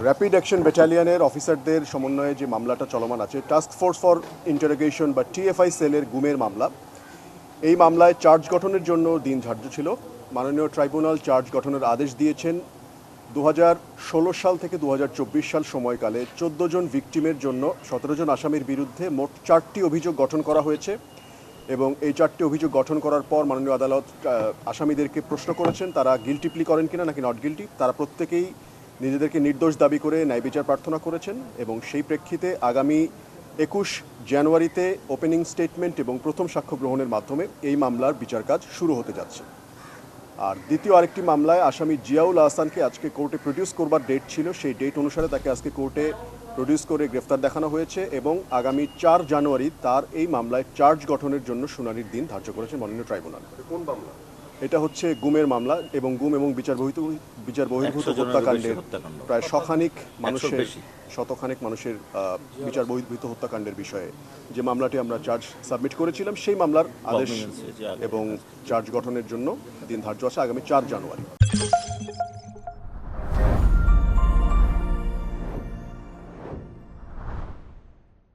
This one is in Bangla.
র্যাপিড অ্যাকশন ব্যাটালিয়নের অফিসারদের সমন্বয়ে যে মামলাটা চলমান আছে, টাস্ক ফোর্স ফর ইন্টারোগেশন বা টিএফআই সেলের গুমের মামলা, এই মামলায় চার্জ গঠনের জন্য দিন ধার্য ছিল। মাননীয় ট্রাইব্যুনাল চার্জ গঠনের আদেশ দিয়েছেন। 2016 সাল থেকে 2024 সাল সময়কালে 14 জন ভিকটিমের জন্য 17 জন আসামির বিরুদ্ধে মোট 4টি অভিযোগ গঠন করা হয়েছে এবং এই 4টি অভিযোগ গঠন করার পর মাননীয় আদালত আসামিদেরকে প্রশ্ন করেছেন তারা গিলটি প্লি করেন কিনা নাকি নট গিলটি। তারা প্রত্যেকেই নিজেদেরকে নির্দোষ দাবি করে ন্যায় বিচার প্রার্থনা করেছেন এবং সেই প্রেক্ষিতে আগামী 21 জানুয়ারিতে ওপেনিং স্টেটমেন্ট এবং প্রথম সাক্ষ্য গ্রহণের মাধ্যমে এই মামলার বিচার কাজ শুরু হতে যাচ্ছে। আর দ্বিতীয় আরেকটি মামলায় আসামি জিয়াউল আহসানকে আজকে কোর্টে প্রডিউস করবার ডেট ছিল, সেই ডেট অনুসারে তাকে আজকে কোর্টে প্রডিউস করে গ্রেফতার দেখানো হয়েছে এবং আগামী 4 জানুয়ারি তার এই মামলায় চার্জ গঠনের জন্য শুনানির দিন ধার্য করেছেন মাননীয় ট্রাইব্যুনাল। কোন মামলা? এটা হচ্ছে গুমের মামলা এবং গুম এবং বিচার বহির্ভূত হত্যাকাণ্ডের প্রায় শতখানেক মানুষের বিচার বহির্ভূত হত্যাকাণ্ডের বিষয়ে যে মামলাটি আমরা চার্জ সাবমিট করেছিলাম, সেই মামলার আদেশ এবং চার্জ গঠনের জন্য দিন ধার্য আছে আগামী 4 জানুয়ারি।